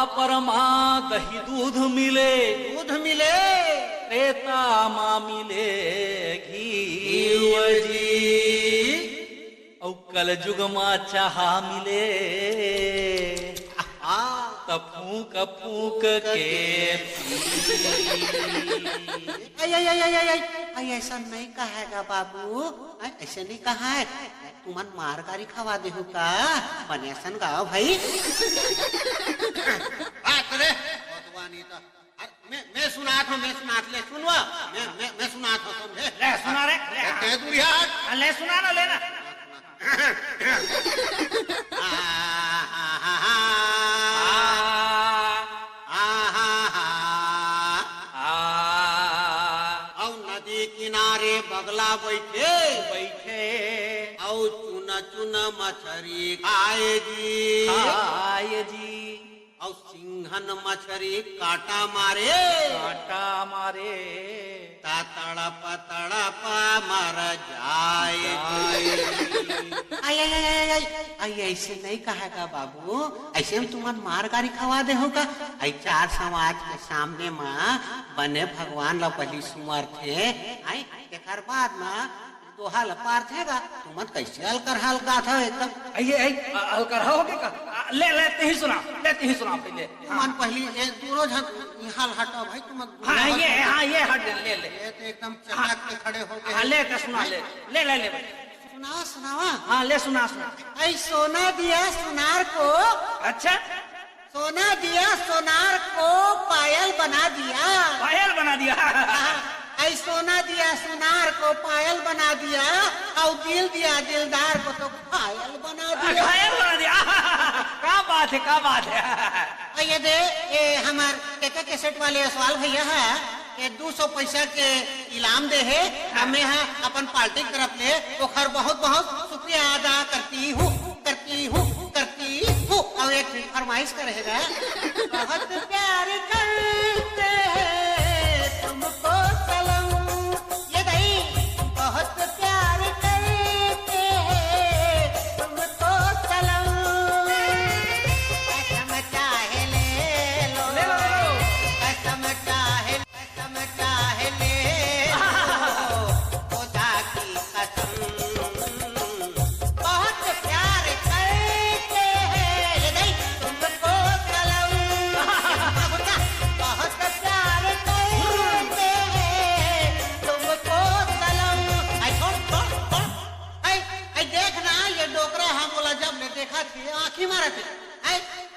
द्वापरमा दही दूध मिले, दूध मिले, त्रेता माँ मिले घी जी, और कल जुग माँ चाहा मिले तब फूक फूक के ऐसा नहीं कहेगा बाबू, ऐसे नहीं कहा है। तुमन मार गारी खवा दे का बने सन गाओ भाई। मैं सुनात हूँ, ले सुनवा, मैं सुनात हूँ तुम ले सुना रे, ले सुना ना लेना। किनारे बगला बैठे बैठे और चुना चुना मछली खाए जी और सिंघन मछली काटा मारे तड़पा मर जाए। ऐसे नहीं कहेगा बाबू, ऐसे में तुम्हार मार गारी खवा दे होगा। आई चार समाज के सामने माँ बने भगवान ला पहली सुमर थे, आई एक बाद में दोहा लपार थेगा। तुमन कैसे अलकर हाल का था एकदम अलकर होगे का लेते ही सुना पहले। तुमन पहली दोनों हाल हटाओ भाई। तुम ये हट ले तो एकदम चमक के खड़े हो गए। ले के सुना ले सुनावा। हाँ ले सुना। ऐ सोना दिया सोनार को, अच्छा सोना दिया सोनार को पायल बना दिया। ऐ सोना दिया सोनार को पायल बना दिया और दिल दिया दिलदार को तो पायल बना दिया। क्या बात है। ये दे हमार कैसेट वाले सवाल भैया है, ये 200 पैसा के इनाम दे है। हमें अपन पार्टी की तरफ ले ओखर बहुत बहुत शुक्रिया अदा करती हूँ। और एक फरमाइश करेगा, बहुत प्यार करते हैं तुमको सलाम। ये नहीं, बहुत प्यार करते हैं तुमको सलाम। कसम चाहे ले लो, कसम चाहे ले लो, खुदा की कसम। बहुत प्यार करते हैं, ये नहीं तुमको सलाम। बहुत प्यार करते हैं तुमको सलाम। आई देखना ये डोकरा हम बोला जब ने देखा थी आँखी मारा थे।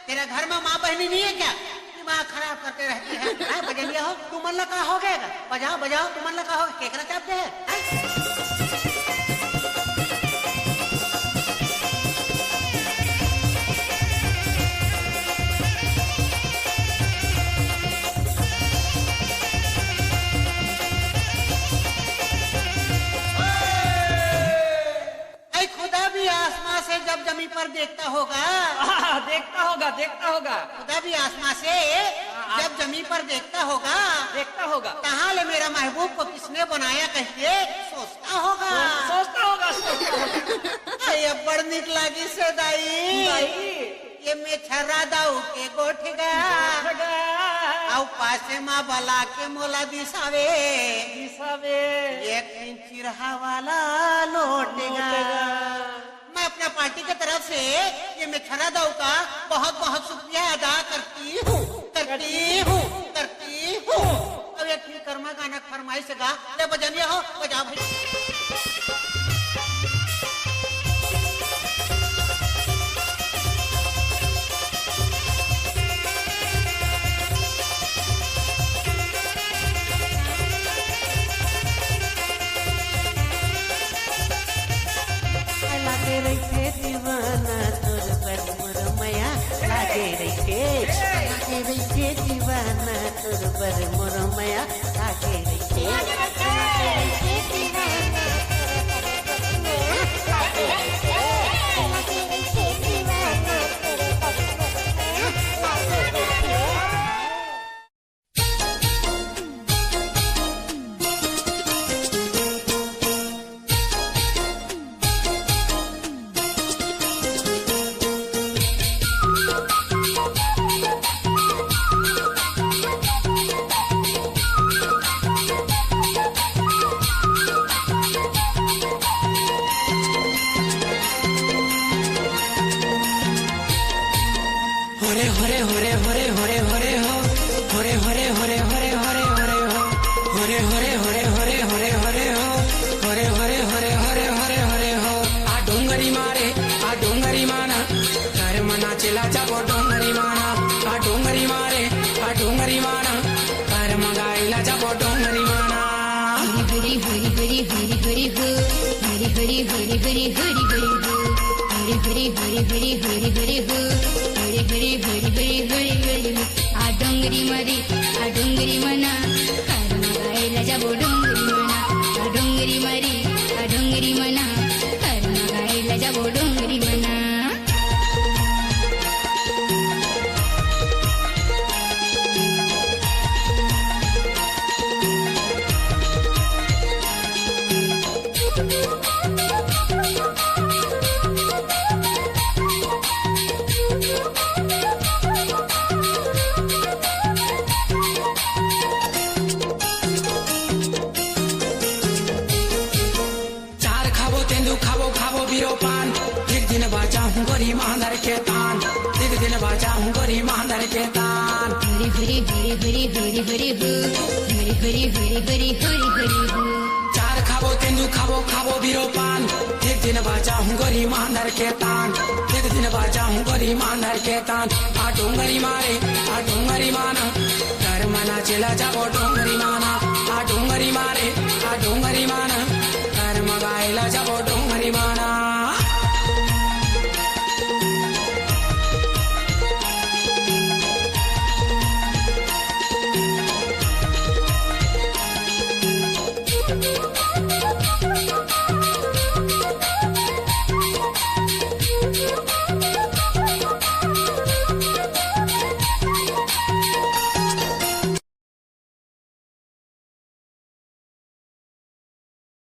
तेरा घर में माँ बहनी नहीं है क्या? दिमाग खराब करते रहती है। बजलिया हो तुमन लगा हो गएगा, बजाओ तुमन लगा हो केकरा चाहते है। खुदा भी आसमां से जब जमीन पर देखता होगा। खुदा भी आसमां से जब जमीन पर देखता होगा। कहाँ ले मेरा महबूब को किसने बनाया कहिए सोचता होगा। अब बड़ निक लागी से दाई ये में छर्रा दाऊ के गोठगा आउ पासे माँ बला के मोला दिसावे एक चिरहा वाला लोटेगा। मैं अपने पार्टी की तरफ से ये मिठरा दाऊ का बहुत बहुत शुक्रिया अदा करती हूँ। अब ये ठीक कर्मा गाना फरमाइश गा ले बजनिया हो बजा भाई। लागे रखे दीवाना तोर पर मोर मया लागे रखे दीवाना तोर पर मोर मया लागे रखे दीवाना होरे होरे होरे होरे हो होरे होरे होरे होरे होरे होरे हो आ डोंगरी मारे आ डोंगरी माना घर मना चिला जाबो डोंगरी माना आ डोंगरी मारे आ डोंगरी माना घर मगाईला जाबो डोंगरी माना हरी हरी हरी हरी हरी हो हरी हरी हरी हरी हरी हरी हो हरी हरी हरी हरी हरी हरी हो हरी हरी हरी हरी हरी हरी हो आ डोंगरी मारी आ डोंगरी मना घर मगाईला जाबो डोंगरी मना आ डोंगरी मारी आ डोंगरी मना घर मगाईला जाबो डोंगरी मना चार खाबो तेंदू खाबो खाबो बीरो पान एक दिन बाजा हूँ गोरी मांदर के तान एक दिन बाजा हूँ गोरी मांदर के तान हरी हरी हरी हरी हरी हरी हो हरी हरी हरी हरी हरी हरी हो चार खाबो तेंदू खाबो खाबो बीरो पान एक दिन बाजा हूँ गोरी मांदर के तान एक दिन बाजा हूँ गोरी मांदर के तान आ डोंगरी मारे आ डोंगरी माना घर मना चिला जाबो डोंगरी माना